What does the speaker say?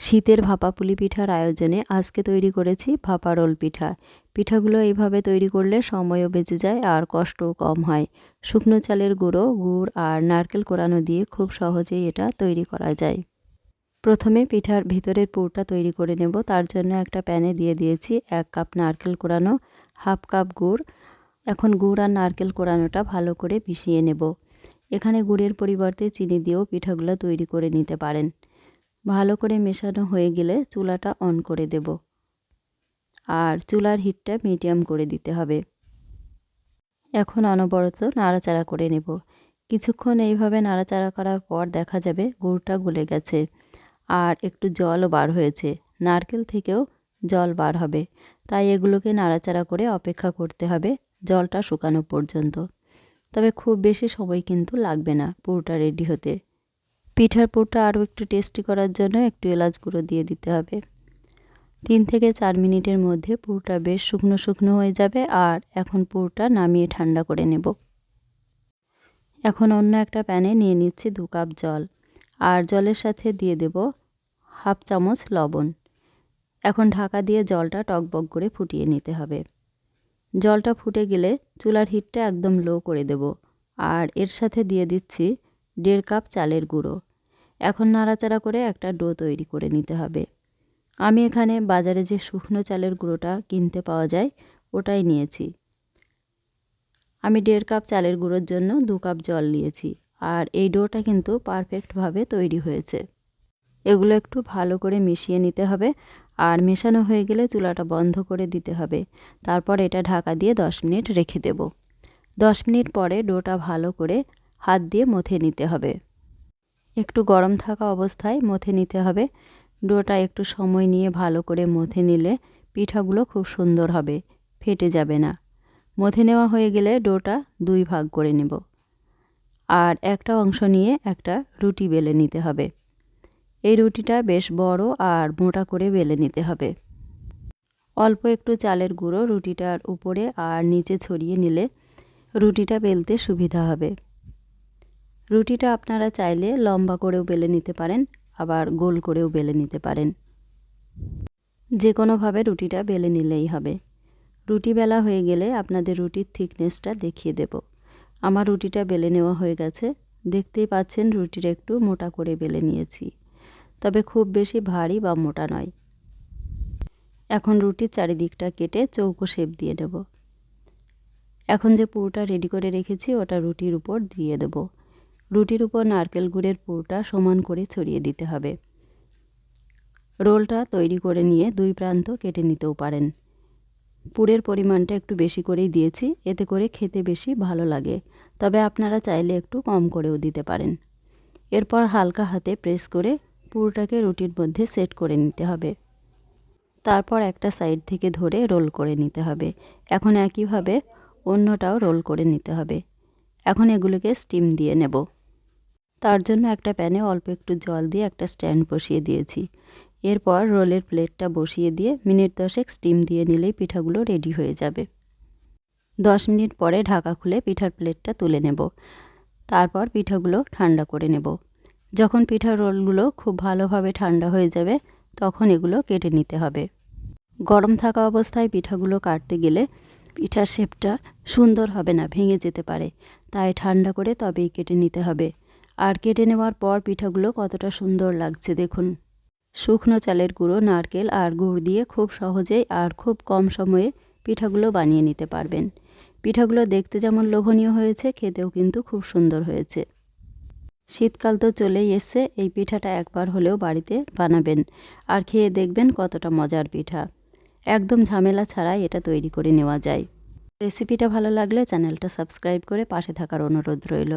শীতের ভাপা পুলি পিঠার আয়োজনে আজকে তৈরি করেছি ভাপা রোল পিঠা। পিঠাগুলো এইভাবে তৈরি করলে সময়ও বেঁচে যায় আর কষ্টও কম হয়। শুকনো চালের গুঁড়ো, গুড় আর নারকেল কোরানো দিয়ে খুব সহজেই এটা তৈরি করা যায়। প্রথমে পিঠার ভিতরের পুরটা তৈরি করে নেব। তার জন্য একটা প্যানে দিয়ে দিয়েছি 1 কাপ নারকেল কোরানো, হাফ কাপ গুড়। এখন গুড় আর নারকেল কোরানোটা ভালো করে মিশিয়ে নেব। এখানে গুড়ের পরিবর্তে চিনি দিয়েও পিঠাগুলো তৈরি করে নিতে পারেন। ভালো করে মেশানো হয়ে গেলে চুলাটা অন করে দেব আর চুলার হিটটা মিডিয়াম করে দিতে হবে। এখন অনবরত নাড়াচাড়া করে নেব। কিছুক্ষণ এইভাবে নাড়াচাড়া করার পর দেখা যাবে গুড়টা গলে গেছে আর একটু জলও বার হয়েছে। নারকেল থেকেও জল বার হবে, তাই এগুলোকে নাড়াচাড়া করে অপেক্ষা করতে হবে জলটা শুকানো পর্যন্ত। তবে খুব বেশি সময় কিন্তু লাগবে না পুরটা রেডি হতে। পিঠার পুরটা আরও একটু টেস্টি করার জন্য একটু এলাচ গুঁড়ো দিয়ে দিতে হবে। 3 থেকে 4 মিনিটের মধ্যে পুরটা বেশ শুকনো শুকনো হয়ে যাবে। আর এখন পুরটা নামিয়ে ঠান্ডা করে নেব। এখন অন্য একটা প্যানে নিয়ে নিচ্ছি 2 কাপ জল আর জলের সাথে দিয়ে দেব হাফ চামচ লবণ। এখন ঢাকা দিয়ে জলটা টকবক করে ফুটিয়ে নিতে হবে। জলটা ফুটে গেলে চুলার হিটটা একদম লো করে দেব আর এর সাথে দিয়ে দিচ্ছি 1.5 কাপ চালের গুঁড়ো। এখন নাড়াচাড়া করে একটা ডো তৈরি করে নিতে হবে। আমি এখানে বাজারে যে শুকনো চালের গুঁড়োটা কিনতে পাওয়া যায় ওটাই নিয়েছি। আমি 1.5 কাপ চালের গুঁড়োর জন্য 2 কাপ জল নিয়েছি আর এই ডোটা কিন্তু পারফেক্টভাবে তৈরি হয়েছে। এগুলো একটু ভালো করে মিশিয়ে নিতে হবে আর মেশানো হয়ে গেলে চুলাটা বন্ধ করে দিতে হবে। তারপর এটা ঢাকা দিয়ে 10 মিনিট রেখে দেব। 10 মিনিট পরে ডোটা ভালো করে হাত দিয়ে মথে নিতে হবে। একটু গরম থাকা অবস্থায় মথে নিতে হবে। ডোটা একটু সময় নিয়ে ভালো করে মথে নিলে পিঠাগুলো খুব সুন্দর হবে, ফেটে যাবে না। মথে নেওয়া হয়ে গেলে ডোটা 2 ভাগ করে নেব আর একটা অংশ নিয়ে একটা রুটি বেলে নিতে হবে। এই রুটিটা বেশ বড় আর মোটা করে বেলে নিতে হবে। অল্প একটু চালের গুঁড়ো রুটিটার উপরে আর নিচে ছড়িয়ে নিলে রুটিটা বেলতে সুবিধা হবে। রুটিটা আপনারা চাইলে লম্বা করেও বেলে নিতে পারেন, আবার গোল করেও বেলে নিতে পারেন। যে কোনোভাবে রুটিটা বেলে নিলেই হবে। রুটি বেলা হয়ে গেলে আপনাদের রুটির থিকনেসটা দেখিয়ে দেব। আমার রুটিটা বেলে নেওয়া হয়ে গেছে। দেখতেই পাচ্ছেন রুটির একটু মোটা করে বেলে নিয়েছি, তবে খুব বেশি ভারী বা মোটা নয়। এখন রুটির চারিদিকটা কেটে চৌকো শেপ দিয়ে দেব। এখন যে পুরটা রেডি করে রেখেছি ওটা রুটির উপর দিয়ে দেব। রুটির উপর নারকেল গুড়ের পুরটা সমান করে ছড়িয়ে দিতে হবে। রোলটা তৈরি করে নিয়ে 2 প্রান্ত কেটে নিতেও পারেন। পুরের পরিমাণটা একটু বেশি করেই দিয়েছি, এতে করে খেতে বেশি ভালো লাগে। তবে আপনারা চাইলে একটু কম করেও দিতে পারেন। এরপর হালকা হাতে প্রেস করে পুরটাকে রুটির মধ্যে সেট করে নিতে হবে। তারপর একটা সাইড থেকে ধরে রোল করে নিতে হবে। এখন একইভাবে অন্যটাও রোল করে নিতে হবে। এখন এগুলোকে স্টিম দিয়ে নেব। তার জন্য একটা প্যানে অল্প একটু জল দিয়ে একটা স্ট্যান্ড বসিয়ে দিয়েছি। এরপর রোলের প্লেটটা বসিয়ে দিয়ে মিনিট 10 স্টিম দিয়ে নিলেই পিঠাগুলো রেডি হয়ে যাবে। 10 মিনিট পরে ঢাকা খুলে পিঠার প্লেটটা তুলে নেব। তারপর পিঠাগুলো ঠান্ডা করে নেব। যখন পিঠার রোলগুলো খুব ভালোভাবে ঠান্ডা হয়ে যাবে তখন এগুলো কেটে নিতে হবে। গরম থাকা অবস্থায় পিঠাগুলো কাটতে গেলে পিঠার শেপটা সুন্দর হবে না, ভেঙে যেতে পারে। তাই ঠান্ডা করে তবেই কেটে নিতে হবে। আর কেটে নেওয়ার পর পিঠাগুলো কতটা সুন্দর লাগছে দেখুন। শুকনো চালের গুঁড়ো, নারকেল আর গুড় দিয়ে খুব সহজেই আর খুব কম সময়ে পিঠাগুলো বানিয়ে নিতে পারবেন। পিঠাগুলো দেখতে যেমন লোভনীয় হয়েছে, খেতেও কিন্তু খুব সুন্দর হয়েছে। শীতকাল তো চলেই এসছে, এই পিঠাটা একবার হলেও বাড়িতে বানাবেন আর খেয়ে দেখবেন কতটা মজার পিঠা। একদম ঝামেলা ছাড়াই এটা তৈরি করে নেওয়া যায়। রেসিপিটা ভালো লাগলে চ্যানেলটা সাবস্ক্রাইব করে পাশে থাকার অনুরোধ রইল।